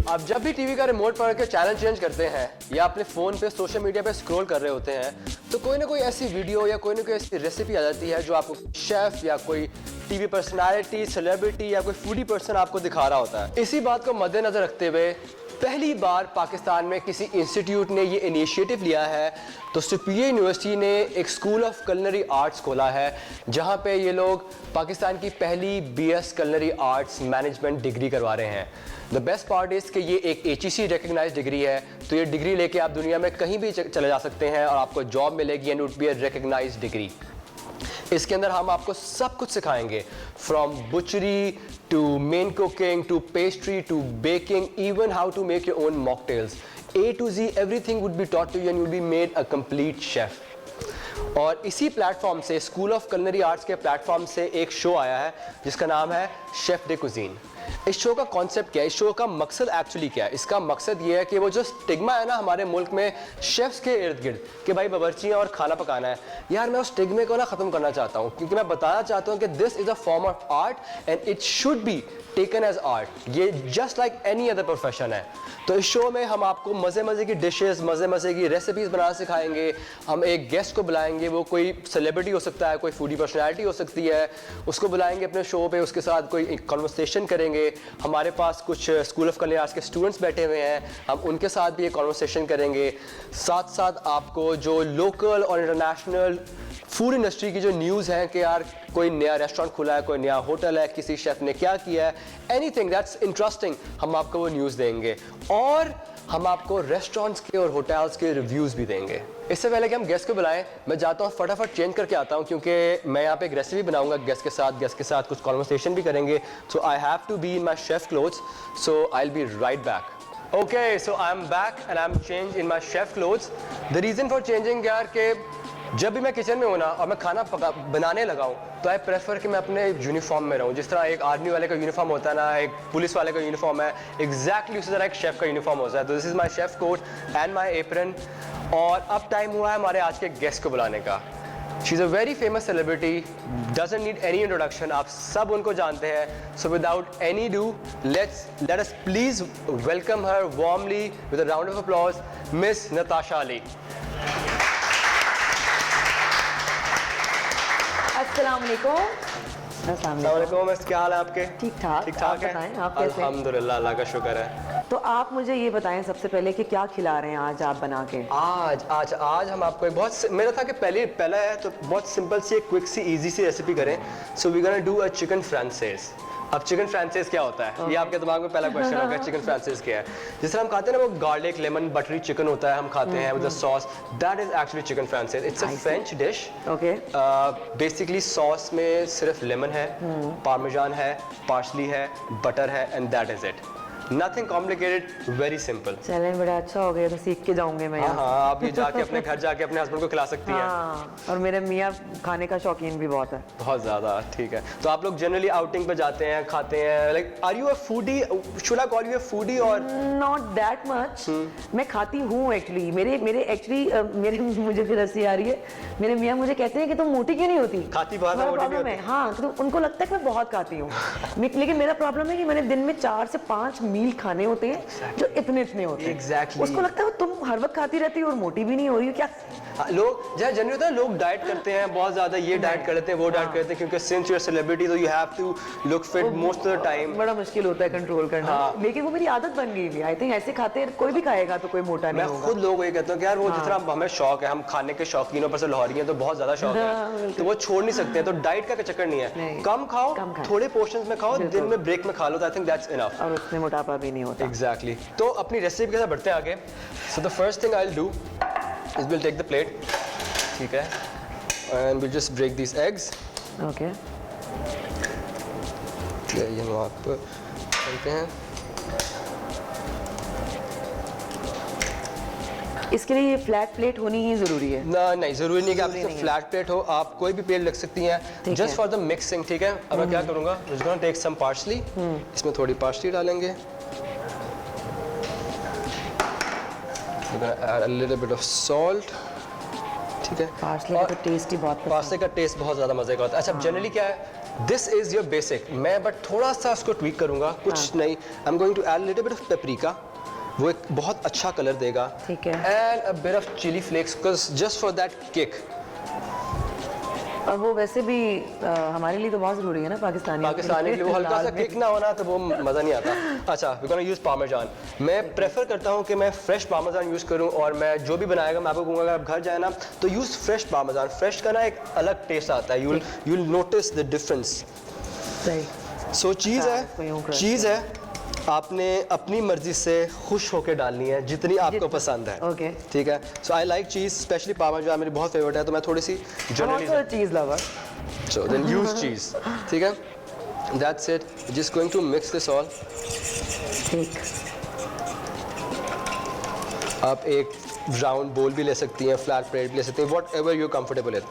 आप जब भी टीवी का रिमोट पकड़ के चैनल चेंज करते हैं या अपने फ़ोन पे सोशल मीडिया पे स्क्रॉल कर रहे होते हैं तो कोई ना कोई ऐसी वीडियो या कोई ना कोई ऐसी रेसिपी आ जाती है जो आपको शेफ़ या कोई टीवी पर्सनालिटी, सेलिब्रिटी या कोई फूडी पर्सन आपको दिखा रहा होता है। इसी बात को मद्देनज़र रखते हुए पहली बार पाकिस्तान में किसी इंस्टीट्यूट ने ये इनिशिएटिव लिया है तो सुपीरियर यूनिवर्सिटी ने एक स्कूल ऑफ culinary आर्ट्स खोला है जहाँ पे ये लोग पाकिस्तान की पहली BS culinary arts management degree करवा रहे हैं। द बेस्ट पार्ट इज़ कि ये एक HEC रिकग्नाइज डिग्री है, तो ये डिग्री लेके आप दुनिया में कहीं भी चले जा सकते हैं और आपको जॉब मिलेगी and would be a recognize degree. इसके अंदर हम आपको सब कुछ सिखाएंगे, from butchery to main cooking to pastry to baking, even how to make your own mocktails. A to Z everything would be taught to you and you will be made a complete chef। और इसी platform से, school of culinary arts के platform से एक show आया है जिसका नाम है शेफ डे कुजीन। इस शो का कॉन्सेप्ट क्या है, इस शो का मकसद एक्चुअली क्या है? इसका मकसद ये है कि वो जो स्टिग्मा है ना हमारे मुल्क में शेफ्स के इर्द गिर्द कि भाई बावर्चियाँ और खाना पकाना है, यार मैं उस स्टिग्मे को ना ख़त्म करना चाहता हूँ, क्योंकि मैं बताना चाहता हूँ कि this is a form of art and it should be taken as art. ये just like any other profession है। तो इस शो में हम आपको मज़े मज़े की डिशेस, मज़े मज़े की रेसिपीज़ बनाना सिखाएंगे। हम एक गेस्ट को बुलाएंगे, वो कोई सेलिब्रिटी हो सकता है, कोई फूडी पर्सनैलिटी हो सकती है, उसको बुलाएंगे अपने शो पे, उसके साथ कोई एक कॉन्वर्सेशन करेंगे। हमारे पास कुछ स्कूल ऑफ culinary आर्ट्स के स्टूडेंट्स बैठे हुए हैं, हम उनके साथ भी एक कॉन्वर्सेशन करेंगे। साथ साथ आपको जो लोकल और इंटरनेशनल फूड इंडस्ट्री की जो न्यूज़ है कि यार कोई नया रेस्टोरेंट खुला है, कोई नया होटल है, किसी शेफ़ ने क्या किया है, एनीथिंग दैट्स इंटरेस्टिंग, हम आपको वो न्यूज़ देंगे और हम आपको रेस्टोरेंट्स के और होटल्स के रिव्यूज़ भी देंगे। इससे पहले कि हम गेस्ट को बुलाएं, मैं जाता हूँ फटाफट चेंज करके आता हूँ, क्योंकि मैं यहाँ पे एक रेसिपी बनाऊंगा गेस्ट के साथ कुछ कॉन्वर्सेशन भी करेंगे। So I have to be in my chef clothes, so I will be right back. Okay, so I'm back and I'm changed in my chef clothes. The reason for changing यार कि जब भी मैं kitchen में हूँ ना और मैं खाना बनाने लगा हूँ तो आई प्रेफर कि मैं अपने यूनिफॉर्म में रहूँ। जिस तरह एक आर्मी वाले का यूनिफॉर्म होता है ना, एक पुलिस वाले का यूनिफॉर्म है, एग्जैक्टली उसी तरह एक शेफ़ का यूनिफॉर्म होता है। तो this is my chef coat and my apron. और अब टाइम हुआ है हमारे आज के गेस्ट को बुलाने का। She is a very famous celebrity, doesn't need any introduction, आप सब उनको जानते हैं। So without any do let us please welcome her warmly with a round of applause, miss Natasha Ali. अस्सलाम वालेकुम। क्या हाल है आपके? ठीक ठाक है। आप कैसे? अल्हम्दुलिल्लाह, अल्लाह का शुक्र है। तो आप मुझे ये बताएं सबसे पहले कि क्या खिला रहे हैं आज आप बना के? आज हम आपको एक बहुत, मेरा था कि पहला है तो बहुत सिंपल सी, क्विक सी, इजी सी रेसिपी करें। So we gonna do a chicken francese. अब चिकन फ्रांसीस क्या होता है, ये आपके दिमाग में पहला क्वेश्चन होगा, चिकन फ्रांसीस क्या है? जिस तरह हम खाते हैं ना वो गार्लिक लेमन बटरी चिकन होता है, हम खाते हैं with the sauce, that is actually chicken Francis. It's a French dish. Okay. Basically sauce में सिर्फ लेमन है, पार्मेजान है, पार्सली है, बटर है and that is it. Nothing complicated, very simple। चलें, बड़ा अच्छा हो गया, तो सीख के जाऊंगे मैं। हाँ, आप ये जाके अपने घर जाके अपने हस्बैंड को खिला सकती हैं। हाँ, और मेरे मियाँ खाने का शौकीन भी बहुत है। बहुत ज़्यादा, ठीक है। तो आप लोग जनरली आउटिंग पे जाते हैं, खाते हैं, like are you a foodie? Should I call you a foodie और नॉट दैट मच? मैं खाती हूँ एक्चुअली। मेरे मुझे फिर हंसी आ रही है, मेरे मियाँ मुझे कहते हैं कि तुम मोटी क्यों नहीं होती? खाती बहुत प्रॉब्लम है। हाँ, तो उनको लगता है कि मैं बहुत खाती हूँ। लेकिन मेरा प्रॉब्लम है कि मैंने दिन में 4 से 5 मील खाने होते हैं जो इतने होते हैं। Exactly। उसको लगता है तुम हर वक्त खाती रहती हो और मोटी भी नहीं हो रही हो क्या? लोग जहाँ जनरली होता है, लोग डाइट करते हैं बहुत ज्यादा, ये डाइट कर लेते हैं, वो डाइट करते हैं, क्योंकि सिंस यू आर सेलिब्रिटी तो you have to look fit most of the time. बड़ा मुश्किल होता है कंट्रोल करना। लेकिन वो मेरी आदत बन गई थी। आई थिंक ऐसे खाते कोई भी खाएगा तो कोई मोटा नहीं होगा। मैं खुद लोगों को ये कहता हूँ कि यार वो जिस तरह हमें शौक है, हम खाने के शौकीनों पर से लाहौरी हैं तो बहुत ज्यादा शौक है, तो वो छोड़ नहीं सकते हैं। तो डाइट का चक्कर नहीं है, कम खाओ, थोड़े पोर्शंस में खाओ, दिन में ब्रेक में खा लो, आई थिंक दैट्स इनफ। और उसमें मोटापा भी नहीं होता। एग्जैक्टली। तो अपनी रेसिपी के साथ बढ़ते हैं आगे। So the first thing I will do is will take the plate, ठीक है, and will just break this eggs. Okay. ये हम आप करते हैं। इसके लिए ये फ्लैट प्लेट होनी ही जरूरी है? नहीं, जरूरी नहीं कि आप फ्लैट प्लेट हो, आप कोई भी प्लेट रख सकती हैं, जस्ट फॉर द मिक्सिंग, ठीक है। अब मैं क्या करूँगा, just gonna take some parsley, इसमें थोड़ी पार्सली डालेंगे, add a little bit of salt, ठीक है। पार्सले का तो टेस्ट ही बहुत, पार्सले का टेस्ट बहुत ज़्यादा मज़े का होता है। अच्छा, जनरली क्या है, दिस इज योर बेसिक। मैं बट थोड़ा सा उसको ट्वीक करूंगा, कुछ नहीं। I am going to add little bit of paprika, वो एक बहुत अच्छा कलर देगा। ठीक है। And a bit of chilli flakes just for that kick. और वो वैसे भी हमारे लिए तो बहुत जरूरी है ना पाकिस्तानी के लिए वो हल्का सा किक ना होना तो वो मज़ा नहीं आता। अच्छा, वी गोना यूज़ पार्मेजान। मैं प्रेफर करता हूँ कि मैं फ्रेश पार्मेजान यूज़ करूँ, और मैं जो भी बनाएगा मैं आपको कहूँगा अगर आप घर जाए ना तो यूज़ फ्रेश पार्मेजान। फ्रेश का ना एक अलग टेस्ट आता है, you will notice the difference. सही। सो चीज़ है आपने अपनी मर्जी से खुश होकर डालनी है, जितनी आपको पसंद है। ओके, ठीक है। So I like cheese, specially parmesan मेरी बहुत फेवरेट है, तो मैं थोड़ी सी generally cheese lover. So then use cheese, ठीक है? That's it. Just going to mix this all. ठीक। आप एक राउंड बोल भी ले सकती हैं, फ्लैट प्लेट भी ले सकती हैं, whatever you're comfortable with.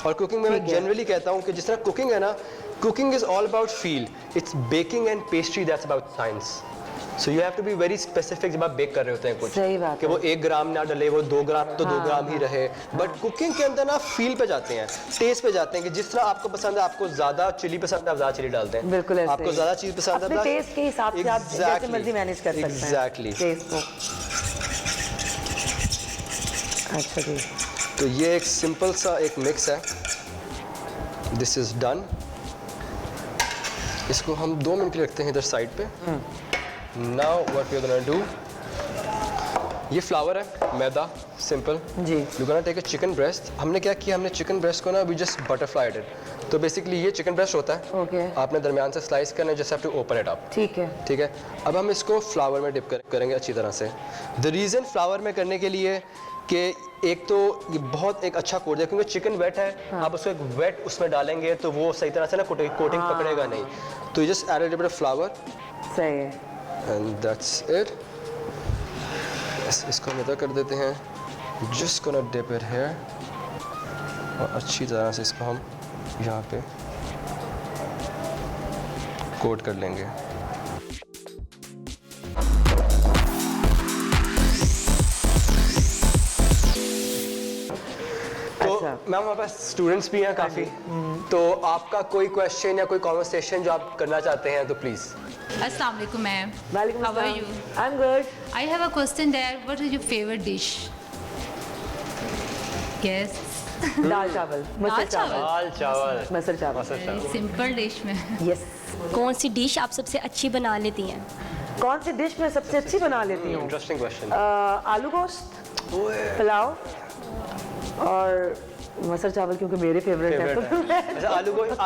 और कुकिंग में मैं जनरली कहता हूँ कि जिस तरह कुकिंग है ना, cooking is all about feel. It's baking and pastry that's about science. So you have to be very specific जब आप बेक कर रहे होते हैं कुछ, सही बात कि वो 1 ग्राम ना डले, वो 2 ग्राम तो 2 ग्राम ही रहे। बट कुकिंग के अंदर ना फील पे जाते हैं, टेस्ट पे जाते हैं कि जिस तरह आपको पसंद है, आपको ज्यादा चिली पसंद है आप ज्यादा चिली डालते हैं, बिल्कुल ऐसे आपको ही। ज्यादा चीज पसंद है अपने टेस्ट के हिसाब से आप जैसे मर्जी मैनेज कर सकते हैं एग्जैक्टली टेस्ट को। अच्छा जी, तो ये एक सिंपल सा एक मिक्स है। This is done. इसको हम 2 मिनट के लिए रखते हैं इधर साइड पे। Now what we are gonna do, ये फ्लावर है, मैदा, सिंपल जी। You gonna take a chicken breast. हमने क्या किया, हमने चिकन ब्रेस्ट को ना वी जस्ट बटरफ्लाइड इट। तो बेसिकली ये चिकन ब्रेस्ट होता है, ओके। आपने दरमियान से स्लाइस करना है, just have to open it up. ठीक है। ठीक है। अब हम इसको फ्लावर में डिप करेंगे अच्छी तरह से। द रीज़न फ्लावर में करने के लिए कि एक तो ये बहुत एक अच्छा कोट है, क्योंकि चिकन वेट है। आप उसको एक वेट उसमें डालेंगे तो वो सही तरह से ना कोटिंग पकड़ेगा नहीं। तो you just add a bit of flour सही है। And that's it. इसको हम इधर कर देते हैं, just gonna dip it here, और अच्छी तरह से इसको हम यहाँ पे कोट कर लेंगे। मैम हमारे पास स्टूडेंट्स भी हैं काफ़ी, तो आपका कोई क्वेश्चन या कोई कॉन्वर्सेशन जो आप करना चाहते हैं तो please. Assalamu alaikum, ma'am. Walaikum How are assalam. you? I'm good. I have a question there. What is your favorite dish? Yes. दाल चावल, मटर चावल, दाल चावल, मटर चावल। Very simple dish में. यस। कौन सी डिश आप सबसे अच्छी बना लेती हैं? कौन सी डिश मैं सबसे अच्छी बना लेती हूँ? Interesting question. आलू गोश्त, पुलाव और मटर चावल, क्योंकि मेरे फेवरेट है। अच्छा,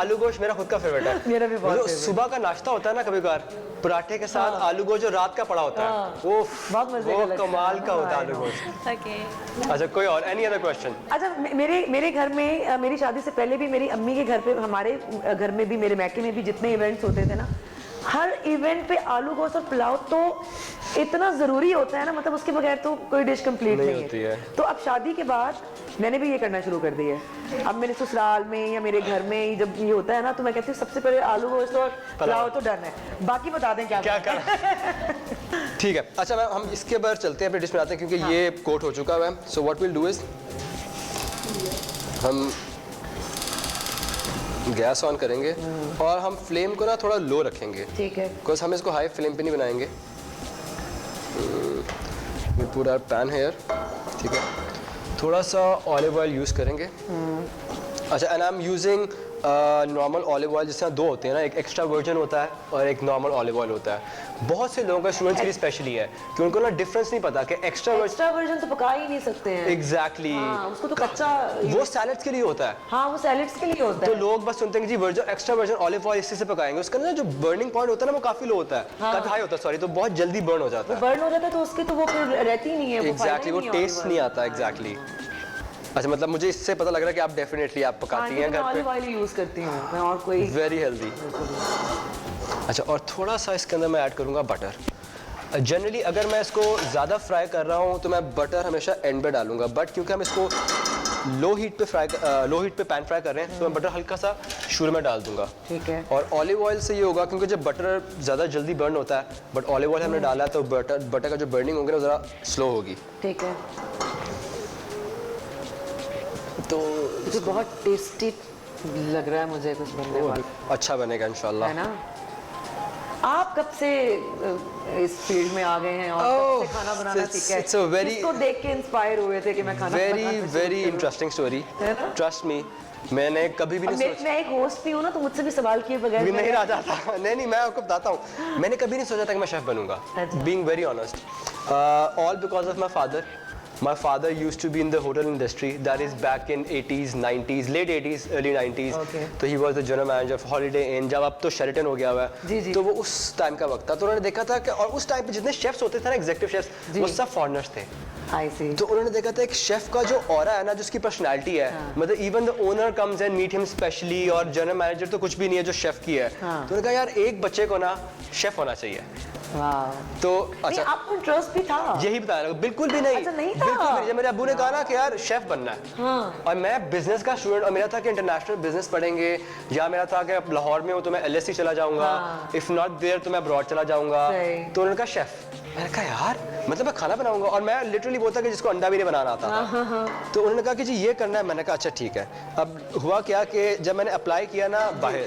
आलू गोश्त मेरा खुद का फेवरेट है। मेरा भी बहुत जो favorite। सुबह का नाश्ता होता है ना, कभी कभार पराठे के साथ आलू गोश्त जो रात का पड़ा होता है, वो बहुत मजे का वो लगता है। कमाल का होता है आलू गोश्त। ओके। अच्छा, कोई और एनी अदर क्वेश्चन? अच्छा, मेरे घर में मेरी शादी से पहले भी मेरी अम्मी के घर पे, हमारे घर में भी, मेरे मैके में भी जितने इवेंट्स होते थे ना, हर इवेंट पे आलू गोश्त और पुलाव तो इतना ज़रूरी होता है ना, मतलब उसके बगैर तो कोई डिश कंप्लीट नहीं होती है। है। तो अब शादी के बाद मैंने भी ये करना शुरू कर दिया है। अब मेरे ससुराल में या मेरे घर में जब ये होता है ना, तो मैं कहती हूँ सबसे पहले आलू गोश्त और पुलाव तो डन है, बाकी बता दें क्या करना। ठीक है। अच्छा मैम, हम इसके बाद चलते हैं, अपनी डिश में आते हैं, क्योंकि ये कोट हो चुका है। So what will do is, हम गैस ऑन करेंगे और हम फ्लेम को ना थोड़ा लो रखेंगे। ठीक है। बिकॉज हम इसको हाई फ्लेम पे नहीं बनाएंगे। we put our pan here, ठीक है। थोड़ा सा ऑलिव ऑयल यूज़ करेंगे। अच्छा, and I am using normal olive oil, जिस तरह 2 होते हैं ना, एक एक्स्ट्रा वर्जन होता है और एक नॉर्मल ऑलिव ऑयल होता है। बहुत से लोगों का स्टूडेंट्स के लिए स्पेशली है कि उनको ना डिफरेंस नहीं पता कि एक्स्ट्रा वर्जन तो पका ही नहीं सकते हैं। एग्जैक्टली, उसको तो कच्चा, वो सैलेड्स के लिए होता है। हाँ, वो सैलेड्स के लिए होता तो है। लोग बस सुनते हैं कि जी virgin, extra virgin olive oil इसी से पकाएंगे, उसका ना जो बर्निंग पॉइंट होता है ना वो काफी लो होता है, काफी हाई होता है, सॉरी, तो बहुत जल्दी बर्न हो जाता है। बर्न हो जाता है तो उसकी तो वो फिर रहती नहीं है, एग्जैक्टली, वो टेस्ट नहीं आता। एग्जैक्टली। अच्छा, मतलब मुझे इससे पता लग रहा है कि आप डेफिनेटली आप पकाती हैं घर पे। ऑलिव ऑयल यूज करती हूँ मैं, और कोई वेरी हेल्दी। अच्छा, और थोड़ा सा इसके अंदर मैं ऐड करूँगा बटर। जनरली अगर मैं इसको ज़्यादा फ्राई कर रहा हूँ तो मैं बटर हमेशा एंड पे डालूंगा, बट क्योंकि हम इसको लो हीट पे पैन फ्राई कर रहे हैं, तो मैं बटर हल्का सा शुरू में डाल दूंगा। ठीक है। और ऑलिव ऑयल से ये होगा, क्योंकि जब बटर ज़्यादा जल्दी बर्न होता है, बट ऑलिव ऑयल हमने डाला है तो बटर का जो बर्निंग होगी ना ज़रा स्लो होगी। ठीक है। तो मुझे बहुत टेस्टी लग रहा है मुझे कुछ बनने वाला अच्छा बनेगा इंशाल्लाह। है ना। आप कब से इस फील्ड में आ गए हैं और कब से खाना बनाना सीखे हैं? it's a very- किसको देख के इंस्पायर हुए थे कि मैं खाना वेरी बनाना वेरी सीखूं? इंटरेस्टिंग स्टोरी, है ना? Trust me. मैंने कभी भी अब नहीं मैं एक होस्ट भी हूँ ना, तो मुझसे भी सवाल किए बगैर भी नहीं मैं- रहा जाता। नहीं, मैं आपको बताता हूँ, मैंने कभी नहीं सोचा था कि मैं शेफ बनूंगा। अच्छा। Being very honest, all because of my father. My father used to be in the hotel industry, that is back in 80s, 90s, late 80s, early 90s. Okay. तो he was the general manager of Holiday Inn, जब अब तो Sheraton हो गया हुआ जी, है। जी। तो वो उस टाइम का वक्त था, तो उन्होंने देखा था कि और उस टाइम पे जितने शेफ्स होते थे ना, एग्जीक्यूटिव शेफ्स, जी। वो सब फॉरेनर्स थे। I see. तो उन्होंने देखा था एक शेफ का जो ऑरा है ना, जिसकी पर्सनालिटी है, मतलब even the owner comes and meet him specially, और जनरल मैनेजर तो कुछ भी नहीं है जो शेफ की है। तो उन्होंने कहा यार एक बच्चे को ना शेफ होना चाहिए। वाह। तो नहीं, अच्छा, आपको इंटरेस्ट भी था? यही बता रहा हूँ, बिल्कुल भी नहीं। अच्छा, नहीं था? बिल्कुल भी नहीं। जब मेरे अब्बू ने कहा ना कि यार शेफ बनना है, हाँ। और मैं बिजनेस का स्टूडेंट, और मेरा था कि इंटरनेशनल बिजनेस पढ़ेंगे, या मेरा था कि अब लाहौर में हूँ तो मैं LSE चला जाऊंगा, इफ नॉट देयर तो मैं अब्रॉड चला जाऊंगा। सही। तो उन्होंने कहा शेफ। मैंने कहा यार मतलब मैं खाना बनाऊंगा, और मैं लिटरली वो था कि जिसको अंडा भी नहीं बनाना आता था। तो उन्होंने कहा कि जी ये करना है। मैंने कहा अच्छा ठीक है। अब हुआ क्या कि जब मैंने अप्लाई किया ना बाहर,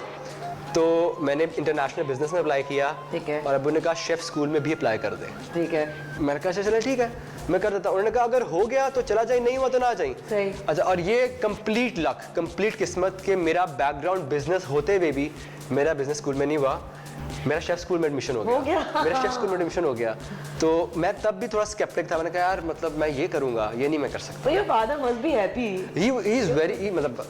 तो मैंने इंटरनेशनल बिजनेस में अप्लाई किया, ठीक है। और अब्बू ने कहा शेफ स्कूल में भी अप्लाई कर दे। ठीक है। मैंने कहा अच्छा चलो ठीक है, मैं कर देता हूँ। उन्होंने कहा अगर हो गया तो चला जाए, नहीं हुआ तो ना जाए। सही। अच्छा, और ये कंप्लीट लक, कंप्लीट किस्मत के मेरा बैकग्राउंड बिजनेस होते हुए भी मेरा बिजनेस स्कूल में नहीं हुआ, मेरा शेफ स्कूल में एडमिशन हो गया। मेरा शेफ स्कूल में एडमिशन हो गया। तो मैं तब भी थोड़ा स्केप्टिक था। मैंने कहा यार मतलब मैं ये करूंगा, ये नहीं मैं कर सकता। तो your father must be happy. he is very मतलब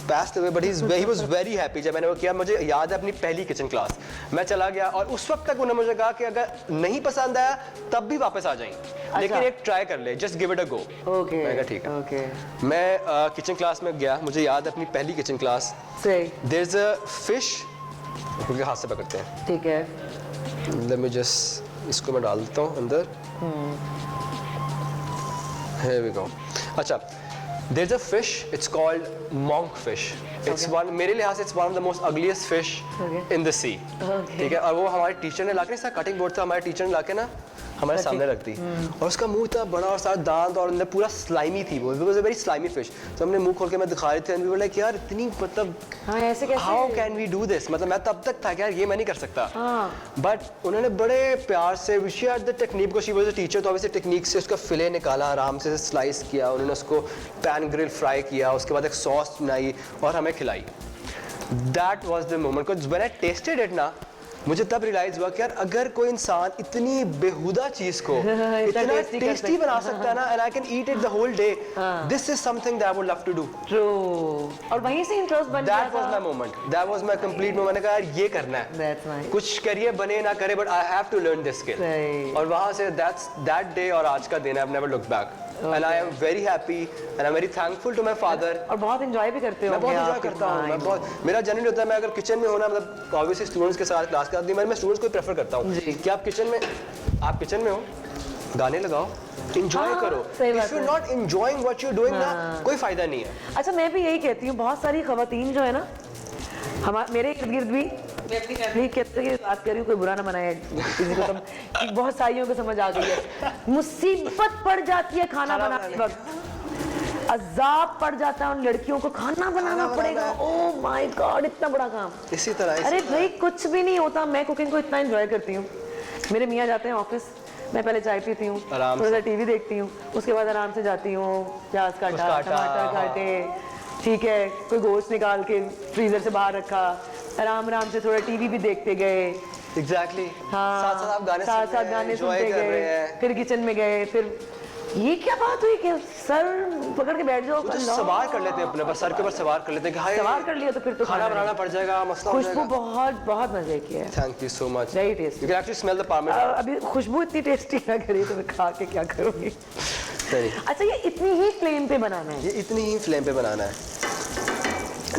passed away but he was very happy जब मैंने वो किया। मुझे याद है अपनी पहली किचन क्लास, मैं चला गया, और उस वक्त तक उन्होंने मुझे कहा कि अगर नहीं पसंद आया तब भी वापस आ जाएं, लेकिन एक ट्राई कर ले, just give it a go. Okay. मैंने कहा ठीक है। ओके। मैं किचन क्लास में गया, मुझे याद है अपनी पहली किचन क्लास। सही। देयर इज अ फिश, क्योंकि हाथ से पकड़ते हैं। ठीक है। लेट मी जस्ट, इसको मैं डाल देता हूँ अंदर। Here we go. अच्छा, there's a fish, it's called monk fish. It's one, मेरे लिहाज से it's one of the most ugliest fish in the sea. ठीक है, और वो हमारे टीचर ने लाके, इसका कटिंग बोर्ड था, हमारे टीचर ने लाके ना हमारे सामने रख दी, और उसका मुंह इतना बड़ा और सारा दांत, और अंदर पूरा स्लाइमी थी वो। It was a very slimy fish. तो हमने मुंह खोल के मैं दिखा रहे थे, and we were like यार इतनी मतलब हाँ, ऐसे कैसे? How can we do this? मतलब मैं तब तक था कि यार ये मैं नहीं कर सकता। बट उन्होंने बड़े प्यार से, she had the technique, because she was a teacher, तो obviously टेक्निक से उसका फिले निकाला, आराम से स्लाइस किया, उन्होंने उसको पैन ग्रिल फ्राई किया, उसके बाद एक सॉस बनाई और हमें खिलाई। That was the moment, because when I tasted it ना, मुझे तब रियलाइज हुआ कि यार अगर कोई इंसान इतनी बेहुदा चीज को इतना टेस्टी बना सकता है ना, and I can eat it the whole day, this is something that I would love to do. True. और वहीं से इंटरेस्ट बन गया That was my moment. That was my complete moment. मैंने कहा यार ये करना है। That's nice. कुछ करिए बने ना करे, but I have to learn this skill. सही। और वहाँ से that day और आज का दिन I've never looked back. And I am very happy and I'm very thankful to my father. और बहुत एंजॉय भी करते हो। मैं बहुत एंजॉय करता हूँ। मैं बहुत, मेरा जनरली होता है मैं अगर किचन में होना, मतलब ऑब्वियसली स्टूडेंट्स के साथ क्लास करती है, मैं स्टूडेंट्स को प्रेफर करता हूँ कि आप किचन में हो, गाने लगाओ, इंजॉय करो। सही बात If you're है। not enjoying what you're doing ना, कोई फायदा नहीं है। अच्छा, मैं भी यही कहती हूँ, बहुत सारी खवातीन जो है ना, मेरे इर्द गिर्द भी, मैं अपनी फैमिली की बात कर रही हूँ, कोई बुरा ना मनाए किसी को, कि बहुत सारियों को समझ आ गई है, मुसीबत पड़ जाती है खाना बनाने वक्त, अजाब पड़ जाता है उन लड़कियों को, खाना बनाना पड़ेगा। ओह माय गॉड, इतना बड़ा काम। इसी तरह अरे भाई कुछ भी नहीं होता। मैं कुकिंग को इतना एंजॉय करती हूँ। मेरे मियाँ जाते हैं ऑफिस, मैं पहले चाय पीती हूँ, थोड़ा सा टीवी देखती हूँ, उसके बाद आराम से जाती हूँ, प्याज काटा, टमाटर काटे, ठीक है, कोई गोश्त निकाल के फ्रीजर से बाहर रखा, आराम से थोड़ा टीवी भी देखते गए। एग्जैक्टली। हाँ, साथ साथ गाने सुनते गए, फिर किचन में गए, फिर ये क्या बात हुई कि सर पकड़ के बैठ जाओ, सवार कर लेते हैं अपने पर, सर के ऊपर सवार कर लेते हैं कि हाय सवार कर लिया तो फिर तो खाना बनाना पड़ जाएगा, मसला हो जाएगा। खुशबू बहुत मजे की है। Thank you so much. Very tasty. You can actually smell the parmesan. अभी खुशबू इतनी टेस्टी लग रही है तो मैं खा के क्या करूंगी। सही। अच्छा, ये इतनी ही फ्लेम पे बनाना है? ये इतनी ही फ्लेम पे बनाना है,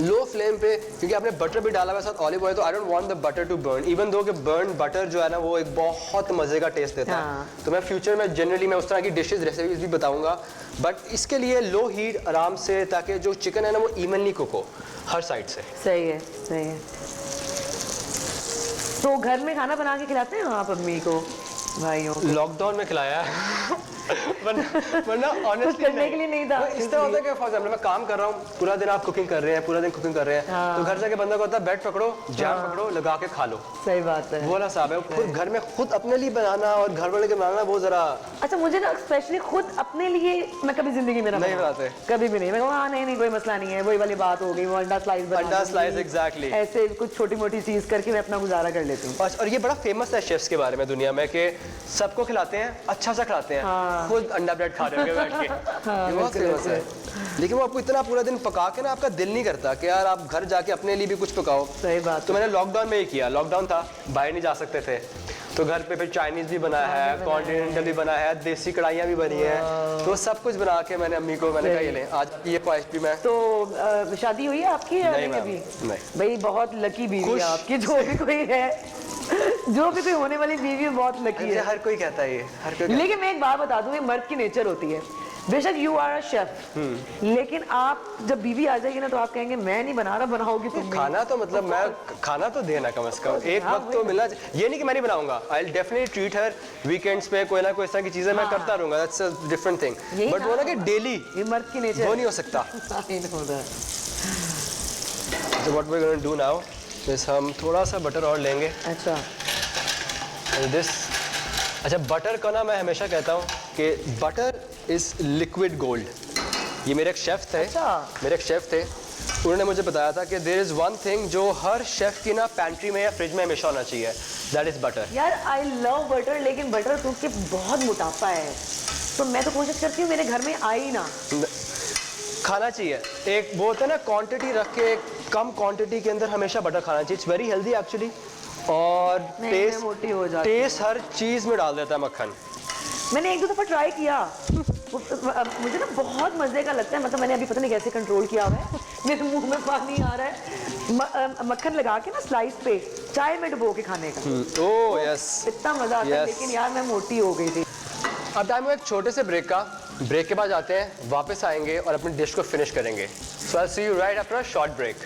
लो फ्लेम पे, क्योंकि आपने बटर भी डाला हुआ है साथ ऑलिव ऑयल, तो I don't want the butter to burn, even though कि बर्न बटर जो है ना वो एक बहुत मजे का टेस्ट देता है। तो मैं फ्यूचर में जनरली मैं उस तरह की डिशेस रेसिपीज भी बताऊंगा, बट इसके लिए लो हीट आराम से, ताकि जो चिकन है ना वो इवनली कुक हो हर साइड से। सही है, सही है। तो घर में खाना बना के खिलाते हैं आप अम्मी को, भाइयों को? लॉकडाउन में खिलाया है वरना ऑनेस्टली करने के लिए नहीं था, इस तरह होता है कि फॉर एग्जांपल मैं काम कर रहा हूँ, पूरा दिन आप कुकिंग कर रहे हैं, पूरा दिन कुकिंग कर रहे हैं, तो घर जाके बंदा को होता है बेड पकड़ो, जैम पकड़ो, लगा के खा लो। सही बात है। वो वाला हिसाब है। खुद घर में खुद अपने लिए बनाना और घर वाले के बनाना वो जरा अच्छा, मुझे ना स्पेशली खुद अपने लिए मैं कभी जिंदगी में ना नहीं बनाऊं। बनाते। कभी भी नहीं। मैं कहूँ हाँ नहीं कोई मसला नहीं है, वही वाली बात हो गई, वो अंडा स्लाइस बना अंडा दूंगी। Slice exactly. ऐसे कुछ छोटी मोटी चीज करके मैं अपना गुजारा कर लेती हूँ। और ये बड़ा फेमस है शेफ्स के बारे में दुनिया में कि सबको खिलाते हैं, अच्छा सा खिलाते हैं, खुद अंडा ब्रेड खा रहे होंगे बैठ के। ये बहुत फेमस है। लेकिन वो आपको इतना पूरा दिन पका के ना आपका दिल नहीं करता कि यार आप घर जाके अपने लिए भी कुछ पकाओ। सही बात। तो मैंने लॉकडाउन में ही किया। लॉकडाउन था, बाहर नहीं जा सकते थे, तो घर पे फिर चाइनीज भी बना है, कॉन्टिनेंटल भी बना है, देसी कढ़ाइयाँ भी बनी है, तो सब कुछ बना के मैंने अम्मी को मैंने कहा ये ले आज ये ख्वाहिश भी मैं। तो शादी हुई है आपकी या नहीं नहीं मैम, अभी? नहीं। भाई बहुत लकी बीवी खुश। है आपकी, जो भी कोई है, जो भी कोई होने वाली बीवी है बहुत लकी है। हर कोई कहता है ये, हर कोई लेकिन मैं एक बात बता दूं, ये मर्द की नेचर होती है। बेशक यू आर अ शेफ, लेकिन आप जब बीवी आ जाएगी ना तो आप कहेंगे मैं नहीं बना रहा, बनाओगी तुम। खाना तो मतलब मैं खाना तो देना कम से कम एक हाँ, वक्त तो मिलना। ये नहीं कि मैं नहीं बनाऊंगा, I will definitely treat her weekends पे कोई ना कोई इस तरह की चीजें मैं करता रहूंगा, दैट्स अ डिफरेंट थिंग। यही बट वो ना कि डेली ये मर्द की नेचर वो नहीं हो सकता। तो what we are going to do now is हम थोड़ा सा बटर और लेंगे। अच्छा, दिस अच्छा बटर का ना मैं हमेशा कहता हूँ कि बटर इज लिक्विड गोल्ड। ये मेरे एक शेफ थे, मेरे एक शेफ थे, उन्होंने मुझे बताया था कि देयर इज वन थिंग जो हर शेफ की ना पैंट्री में या फ्रिज में हमेशा होना चाहिए, दैट इज बटर। यार आई लव बटर, लेकिन बटर क्योंकि बहुत मोटापा है, तो मैं तो कोशिश करती हूँ मेरे घर में आए ही ना। खाना चाहिए एक वो होता है ना क्वांटिटी रख के, कम क्वांटिटी के अंदर हमेशा बटर खाना चाहिए। इट्स वेरी हेल्दी एक्चुअली, और टेस्ट मोटी हो जाती है। टेस्ट हर चीज में डाल देता है मक्खन। मैंने एक दो दफा ट्राई किया, मुझे ना बहुत मजे का लगता है, मतलब मैंने अभी पता नहीं कैसे कंट्रोल किया हुआ है, मेरे मुंह में पानी आ रहा है। मक्खन लगा के ना स्लाइस पे चाय में डुबो के खाने का, ओह यस, इतना मजा आता है। लेकिन यार मैं मोटी हो गई थी। अब टाइम है एक छोटे से ब्रेक का। ब्रेक के बाद आते हैं, वापस आएंगे और अपनी डिश को फिनिश करेंगे। So I see you right after a short break.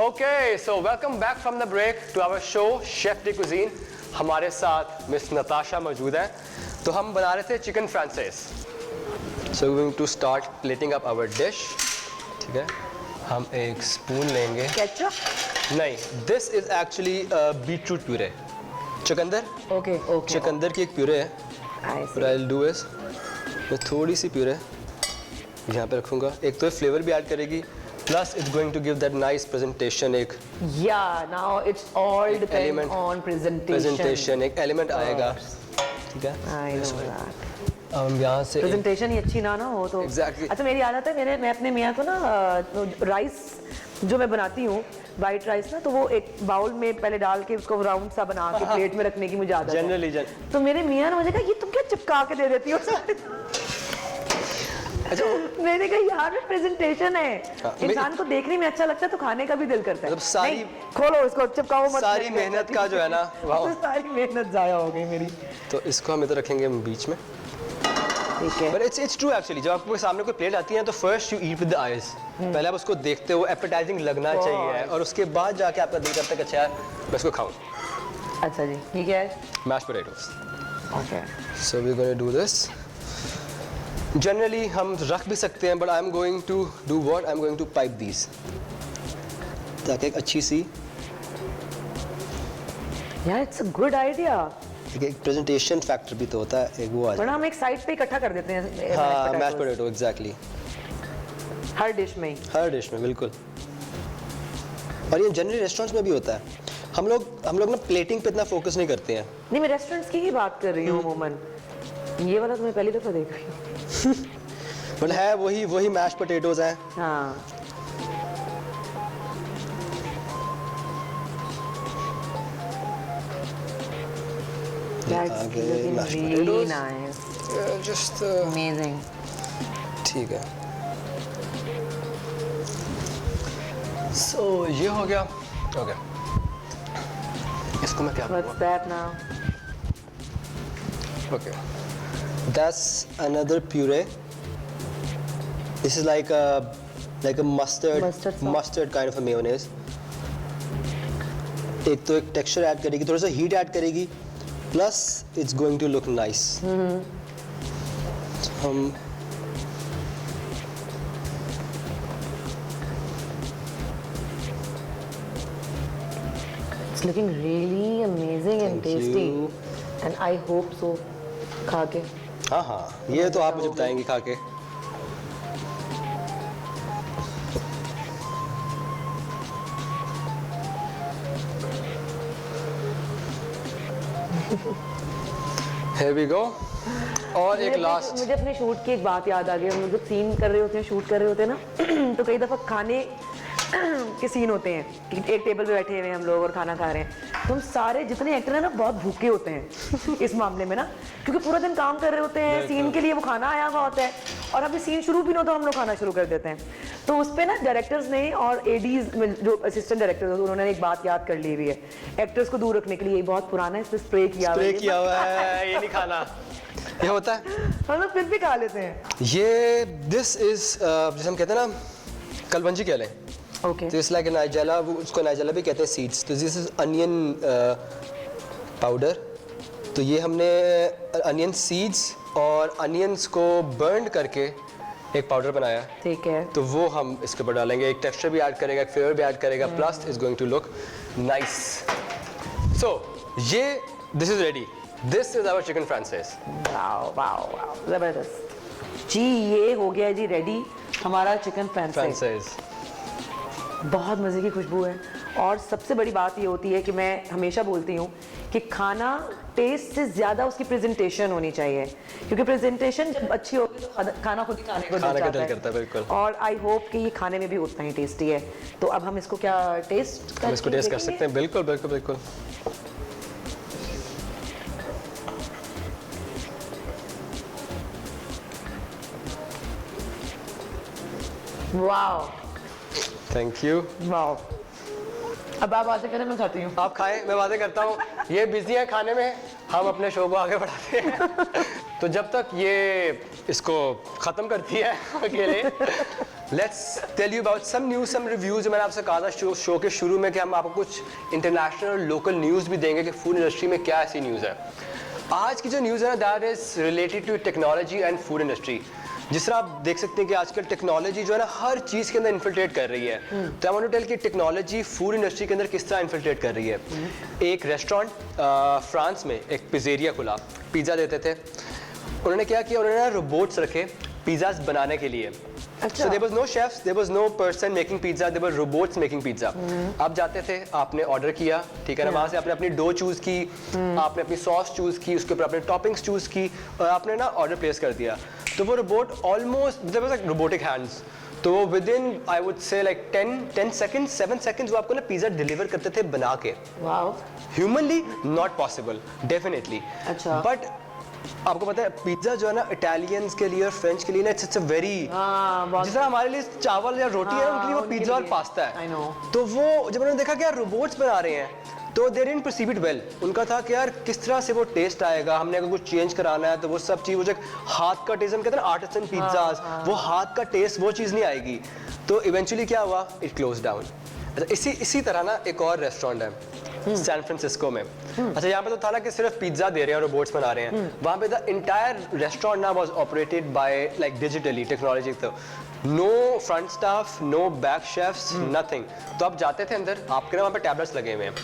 Okay, so welcome back from the break to our show Chef de Cuisine। हमारे साथ मिस नताशा मौजूद हैं। तो हम बना रहे थे chicken Francis. So we're going to start plating up our dish। ठीक है, हम एक स्पून लेंगे। केचप? नहीं, this is actually beetroot puree. चुकंदर? Okay okay. चुकंदर की एक प्यूरे है। What I'll do is मैं थोड़ी सी प्यूरे यहाँ पे रखूँगा। एक तो फ्लेवर भी ऐड करेगी, plus it's going to give that nice presentation। एक now it's all depend on presentation एक एलिमेंट आएगा। ठीक है, I know that। हम यहाँ से प्रेजेंटेशन ही अच्छी ना हो तो Exactly। अच्छा, मेरी आदत है, मैं अपने मियाँ को ना राइस जो मैं बनाती हूँ वाइट राइस ना, तो वो एक बाउल में पहले डाल के उसको राउंड सा बना के प्लेट में रखने की मुझे आदत है। जनरली तो मेरे मियाँ ने मुझे कहा ये तुम क्या चिपका के दे देती हो? अच्छा, मैंने कहा यार प्रेजेंटेशन है, इंसान को देखने में अच्छा लगता है तो खाने का भी दिल करता है। मतलब सारी नहीं, खोलो इसको, चिपकाओ मत। सारी मेहनत का जो है ना, वाह, सारी मेहनत जाया हो गई मेरी। तो इसको हम इधर रखेंगे बीच में। ठीक है। बट इट्स ट्रू एक्चुअली, जब आपके सामने कोई प्लेट आती है तो first you eat with the eyes. पहले आप उसको देखते हो, एपेटाइजिंग लगना चाहिए, और उसके बाद जाके आपका दिल करता है कि अच्छा यार मैं इसको खाऊं। अच्छा जी, ठीक है। Mash potatoes. Okay. So we going to do this. Generally हम रख भी सकते हैं, but I am going to do what, I am going to pipe these, ताकि एक अच्छी सी यार इट्स अ गुड आइडिया। एक प्रेजेंटेशन फैक्टर भी तो होता है, एक वो आ जाए। वरना हम एक साइड पे इकट्ठा कर देते हैं। हाँ, मैश पोटैटो एग्जैक्टली, हर डिश में। हर डिश में बिल्कुल। और ये जनरली रेस्टोरेंट्स में भी होता है। हम लोग ना प्लेटिंग पे इतना फोकस नहीं करते हैं। नहीं, मैं रेस्टोरेंट्स की ही बात कर रही हूँ अमूमन। ये वाला तो मैं पहली दफा देख रही हूँ। बट है वही मैश पोटैटोज हैं। हाँ। That's looking really nice. Just Amazing. ठीक है। So ये हो गया। ओके, इसको मैं क्या What's that now? Okay, that's another puree. This is like a Mustard sauce. mustard kind of a mayonnaise. एक तो एक टेक्सचर ऐड करेगी, थोड़ा सा हीट ऐड करेगी, plus it's going to look nice. हम It's looking really amazing and Thank tasty. you. And I hope so. खा के हाँ हाँ, ये तो आप मुझे बताएंगी खा के। Here we go. और एक लास्ट, मुझे अपने शूट की एक बात याद आ गई। हम लोग जब सीन कर रहे होते हैं, शूट कर रहे होते हैं ना तो कई दफ़ा खाने के सीन होते हैं कि एक टेबल पे बैठे हुए हैं हम लोग और खाना खा रहे हैं, तो हम सारे जितने एक्टर हैं ना बहुत भूखे होते हैं इस मामले में ना, क्योंकि पूरा दिन काम कर रहे होते हैं, सीन के लिए वो खाना आया हुआ होता है और अभी सीन शुरू भी ना हो तो हम लोग खाना शुरू कर देते हैं। तो उस पर ना डायरेक्टर्स ने और एडीज जो असिस्टेंट डायरेक्टर्स उन्होंने एक बात याद कर ली हुई है, एक्टर्स को दूर रखने के लिए। बहुत पुराना है, इस पर स्प्रे किया हुआ है, ये नहीं खाना, ये होता है, हम लोग फिर भी खा लेते हैं। ये दिस इज जैसे हम कहते हैं ना कलवंजी कह लें, ओके तो इट्स लाइक नाइजेला, उसको नाइजेला भी कहते हैं सीड्स। तो दिस इज अनियन पाउडर। तो ये हमने अनियन सीड्स और अनियंस को बर्न करके एक पाउडर बनाया, ठीक है। तो वो हम इसके ऊपर डालेंगे। एक टेक्सचर भी ऐड करेगा, एक फ्लेवर भी ऐड करेगा, plus is going to look nice. So ये this is ready, this is our chicken francese. Wow wow wow, जबरदस्त जी। ये हो गया जी रेडी हमारा चिकन फ्रांसीस। बहुत मज़े की खुशबू है। और सबसे बड़ी बात ये होती है कि मैं हमेशा बोलती हूँ कि खाना टेस्ट से ज़्यादा उसकी प्रेजेंटेशन होनी चाहिए, क्योंकि प्रेजेंटेशन जब अच्छी होगी तो खाना खुद ही खाने को दिल करता है। बिल्कुल। और आई होप कि ये खाने में भी उतना ही टेस्टी है। तो अब हम इसको क्या टेस्ट हम इसको टेस्ट कर सकते हैं। बिल्कुल बिल्कुल बिल्कुल। Wow, thank you. वाओ। अब आप बातें करें, मैं खाती हूँ। आप खाएं, मैं बातें करता हूँ। ये बिजी है खाने में, हम अपने शो को आगे बढ़ाते हैं। तो जब तक ये इसको ख़त्म करती है अकेले, let's tell you about some news, some reviews. मैंने आपसे कहा था शो के शुरू में कि हम आपको कुछ इंटरनेशनल और लोकल न्यूज़ भी देंगे कि फूड इंडस्ट्री में क्या ऐसी न्यूज़ है। आज की जो न्यूज़ है ना, that is related to technology and food industry. जिस तरह आप देख सकते हैं कि आजकल टेक्नोलॉजी जो है ना हर चीज़ के अंदर इन्फिल्ट्रेट कर रही है। तो आई वांट टू टेल कि टेक्नोलॉजी फूड इंडस्ट्री के अंदर किस तरह इन्फिल्ट्रेट कर रही है। एक रेस्टोरेंट फ्रांस में एक पिज़्ज़ेरिया खुला, पिज़्ज़ा देते थे। उन्होंने क्या किया, उन्होंने रोबोट्स रखे पिज़्ज़ाज बनाने के लिए। अच्छा। So there was no chefs, there was no person making pizza, there were robots making pizza. आप जाते थे, आपने ऑर्डर किया, ठीक है ना, वहाँ से आपने अपनी डो चूज़ की, आपने अपनी सॉस चूज़ की, उसके ऊपर आपने टॉपिंग्स चूज़ की और आपने ना ऑर्डर प्लेस कर दिया। तो वो robot almost there was like robotic hands, तो वो within I would say like 10 seconds 7 seconds वो आपको ना पिज़्ज़ा डिलीवर करते थे बना के। Wow. Humanly not possible, definitely. अच्छा। बट आपको पता है पिज़्ज़ा जो है ना इटालियंस के लिए और फ्रेंच के लिए ना इट्स अ वेरी, जिस तरह हमारे लिए चावल या रोटी है, उनके लिए वो पिज़्ज़ा और पास्ता है। I know। तो वो जब उन्होंने देखा कि यार रोबोट्स बना रहे हैं, तो they didn't perceive it well. उनका था कि यार किस तरह से वो टेस्ट आएगा, हमने अगर कुछ चेंज कराना है तो वो सब चीज़, वो जो हाथ का टेस्ट, हम कहते हैं ना आर्टिसन पिज़्ज़ाज, वो हाथ का टेस्ट वो चीज़ नहीं आएगी। तो इवेंचुअली क्या हुआ, इट क्लोज डाउन। अच्छा, इसी तरह ना एक और रेस्टोरेंट है सैन फ्रांसिस्को में। अच्छा, यहाँ पे तो था ना कि सिर्फ पिज़्ज़ा दे रहे हैं, रोबोट्स बना रहे हैं। वहाँ पे द इंटायर रेस्टोरेंट ना was operated by like digitally, technology. तो no front staff, no back chefs, nothing. तो आप जाते थे अंदर, आपके ना वहाँ पे टैबलेट्स लगे हुए हैं,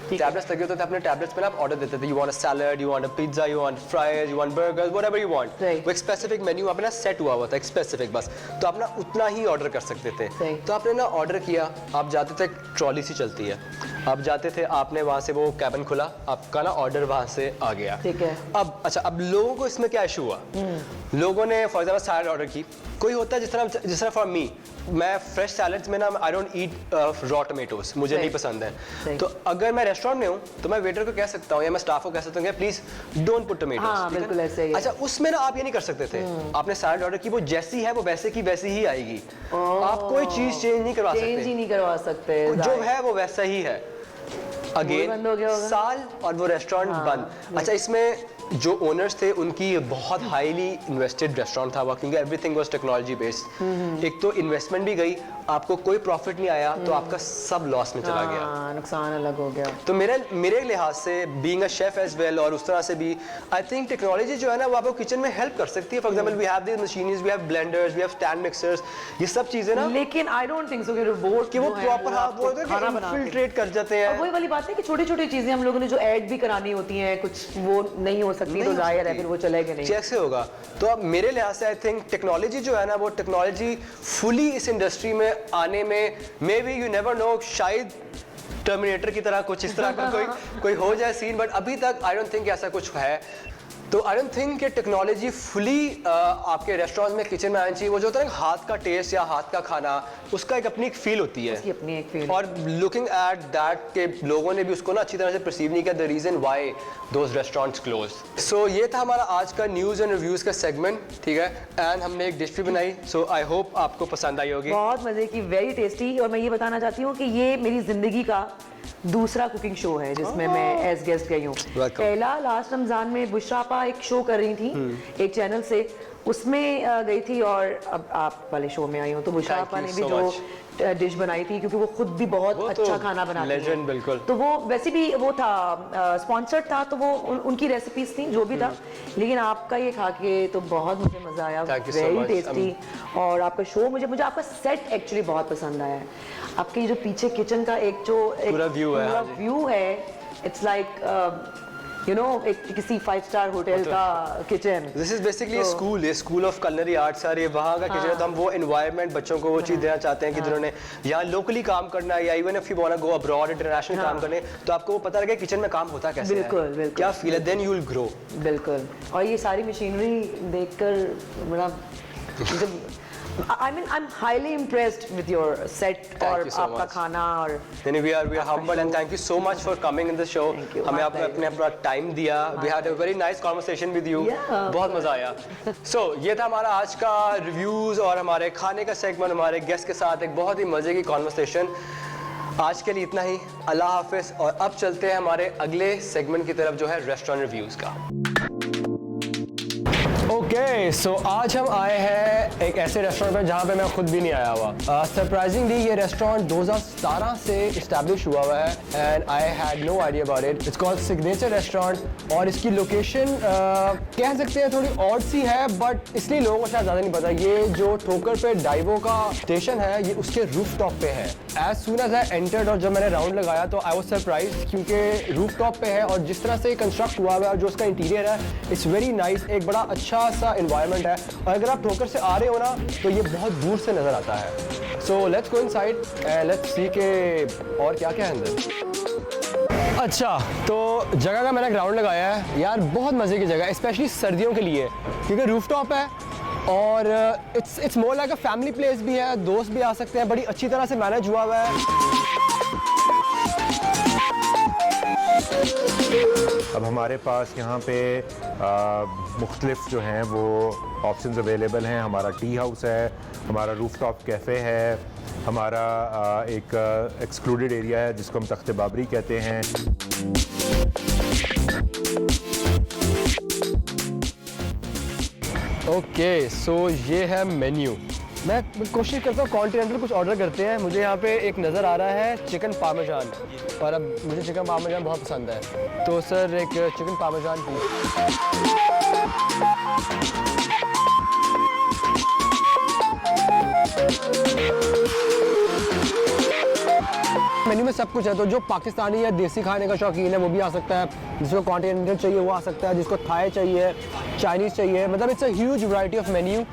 टैबलेट्स लगे होते थे, अपने टैबलेट्स पे ना आप ऑर्डर देते थे, you want a salad, you want a pizza, you want fries, you want burgers, whatever you want. वो एक स्पेसिफिक मेन्यू आप ना सेट हुआ हुआ था, एक स्पेसिफिक बस, तो आप ना उतना ही ऑर्डर कर सकते थे। तो आपने ना ऑर्डर किया, आप जाते थे, ट्रॉली सी चलती है, आप जाते थे, आपने वहाँ से वो कैबिन खुला, आपका ना ऑर्डर वहाँ से आ गया। ठीक है। अब अच्छा, अब लोगों को इसमें क्या इशू हुआ, लोगों ने फॉर एग्जाम्पल सैलड ऑर्डर की, कोई होता है जिस तरह फॉर मी, मैं फ्रेश सैलड्स में ना I don't eat raw tomatoes, मुझे नहीं पसंद है। तो अगर मैं रेस्टोरेंट में हूँ तो मैं वेटर को कह सकता हूँ या मैं स्टाफ को कह सकता हूँ प्लीज डोंट पुट टमेटोज। हाँ, बिल्कुल ऐसे ही। अच्छा, उसमें ना आप ये नहीं कर सकते थे, आपने सैलड ऑर्डर की, वो जैसी है वो वैसे की वैसी ही आएगी, आप कोई चीज चेंज नहीं करवा सकते, चेंज ही नहीं करवा सकते, जो है वो वैसा ही है। अगेन बंद हो गया होगा। साल और वो रेस्टोरेंट बंद। अच्छा, इसमें जो ओनर्स थे उनकी बहुत हाईली इन्वेस्टेड रेस्टोरेंट था वो, क्योंकि एवरीथिंग वाज टेक्नोलॉजी बेस्ड। एक तो इन्वेस्टमेंट भी गई, आपको कोई प्रॉफिट नहीं आया, तो आपका सब लॉस में चला गया, नुकसान अलग हो गया। तो मेरे लिहाज से being a chef as well, और उस तरह से भी आई थिंक टेक्नोलॉजी जो है ना वो आपको किचन में हेल्प कर सकती है। For example we have this machineries, we have blenders, we have stand mixers, ये सब चीजें ना, लेकिन आई डोंट थिंक सो कि रोबोट कि वो प्रॉपर इन्फिल्ट्रेट कर जाते हैं। वही वाली बात है कि छोटी-छोटी चीजें हम लोगों ने जो ऐड भी करानी होती हैं, कुछ वो नहीं हो सकती, तो जाहिर है फिर वो चलेगा नहीं। कैसे होगा? तो अब मेरे लिहाज से आई थिंक टेक्नोलॉजी जो है ना वो टेक्नोलॉजी फुली इस इंडस्ट्री में आने में may be you never know, शायद टर्मिनेटर की तरह कुछ इस तरह का कोई हो जाए सीन, बट अभी तक आई डोंट थिंक ऐसा कुछ है। तो आई डोंट थिंक कि टेक्नोलॉजी फुली आपके रेस्टोरेंट में किचन में आनी चाहिए। वो जो होता है ना हाथ का टेस्ट या हाथ का खाना, उसका एक अपनी एक फील होती है, उसकी अपनी एक फील। और लुकिंग एट दैट के लोगों ने भी उसको ना अच्छी तरह से परसीव नहीं किया, the reason why those restaurants close. So ये था हमारा आज का न्यूज़ एंड रिव्यूज़ का सेगमेंट, ठीक है, एंड हमने एक डिश भी बनाई, सो आई होप आपको पसंद आई होगी। बहुत मजे की, वेरी टेस्टी। और मैं ये बताना चाहती हूँ कि ये मेरी जिंदगी का दूसरा कुकिंग शो है जिसमें मैं एज गेस्ट गई हूँ। पहला लास्ट रमजान में बुशरा आपा एक शो कर रही थी एक चैनल से, उसमें गई थी, और अब आप वाले शो में आई हूँ। तो बुशरा आपा ने भी जो डिश बनाई थी, क्योंकि वो खुद भी बहुत अच्छा खाना बनाती है, लेजेंड बिल्कुल। तो वो वैसे भी वो था स्पॉन्सर्ड था, तो वो उनकी रेसिपीज थी जो भी था, लेकिन आपका ये खा के तो बहुत मुझे मजा आया, वेरी टेस्टी। और आपका शो मुझे आपका सेट एक्चुअली बहुत पसंद आया है। आपके ये जो पीछे किचन का एक पूरा व्यू है, इट्स लाइक यू नो एक किसी 5 स्टार होटल का kitchen. This is basically school of culinary arts sir, ये वहाँ का किचन है। तो हम वो एनवायरनमेंट बच्चों को वो चीज़ देना चाहते हैं कि जिन्होंने यहाँ लोकली काम करना है, या even if you want to go abroad international काम करने, तो आपको वो पता लगे किचन में काम होता कैसे है, बिल्कुल क्या फील है, देन यू विल ग्रो। बिल्कुल। और ये सारी मशीनरी देखकर बड़ा I mean, I'm highly impressed with your set और आपका खाना। और we are humbled and thank you so much for coming in the show. हमें आपने अपना टाइम दिया। We had a very nice conversation with you. बहुत मजा आया। So ये था हमारा आज का रिव्यूज और हमारे खाने का सेगमेंट, हमारे गेस्ट के साथ एक बहुत ही मजे की कॉन्वर्सेशन। आज के लिए इतना ही, अल्लाह हाफिज। और अब चलते हैं हमारे अगले सेगमेंट की तरफ जो है रेस्टोरेंट रिव्यूज का। ओके, सो आज हम आए हैं एक ऐसे रेस्टोरेंट में जहाँ पे मैं खुद भी नहीं आया हुआ। सरप्राइजिंगली ये रेस्टोरेंट 2017 से इस्टेब्लिश हुआ है and I had no idea about it. It's called signature restaurant, और इसकी लोकेशन कह सकते हैं थोड़ी ऑड सी है, बट इसलिए लोगों को शायद ज़्यादा नहीं पता। ये जो ठोकर पे डाइवो का स्टेशन है, ये उसके रूफ टॉप पे है। As soon as I entered और जब मैंने राउंड लगाया तो आई वाज सरप्राइज, क्योंकि रूफ टॉप पे है और जिस तरह से कंस्ट्रक्ट हुआ है और जो उसका इंटीरियर है, इट्स वेरी नाइस। एक बड़ा अच्छा सा एनवायरनमेंट है, और अगर आप ठोकर से आ रहे हो ना तो ये बहुत दूर से नज़र आता है। So let's go inside and let's see के और क्या क्या है अंदर। अच्छा, तो जगह का मैंने ग्राउंड लगाया है यार, बहुत मज़े की जगह है, स्पेशली सर्दियों के लिए, क्योंकि रूफ टॉप है और it's more like a family place भी है, दोस्त भी आ सकते हैं, बड़ी अच्छी तरह से मैनेज हुआ हुआ है। अब हमारे पास यहाँ पे मुख्तलिफ जो हैं वो ऑप्शंस अवेलेबल हैं। हमारा टी हाउस है, हमारा रूफ टॉप कैफ़े है, हमारा एक एक्सक्लूडेड एरिया है जिसको हम तख्ते बाबरी कहते हैं। ओके, सो ये है मेन्यू। मैं कोशिश करता हूँ कॉन्टिनेंटल कुछ ऑर्डर करते हैं। मुझे यहाँ पे एक नज़र आ रहा है चिकन पार्मेजान, और अब मुझे चिकन पार्मेजान बहुत पसंद है, तो सर एक चिकन पार्मेजान प्लीज। मेन्यू में सब कुछ है, तो जो पाकिस्तानी या देसी खाने का शौकीन है वो भी आ सकता है, जिसको कॉन्टिनेंटल चाहिए वो आ सकता है, जिसको थाई चाहिए, चाइनीज़ चाहिए, मतलब it's a huge variety of menu.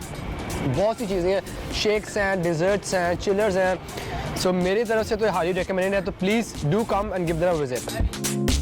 बहुत सी चीज़ें हैं, शेक्स हैं, डिज़र्ट्स हैं, चिलर्स हैं। सो मेरी तरफ से तो हाईली रिकमेंडेड है, तो please do come and give them a visit.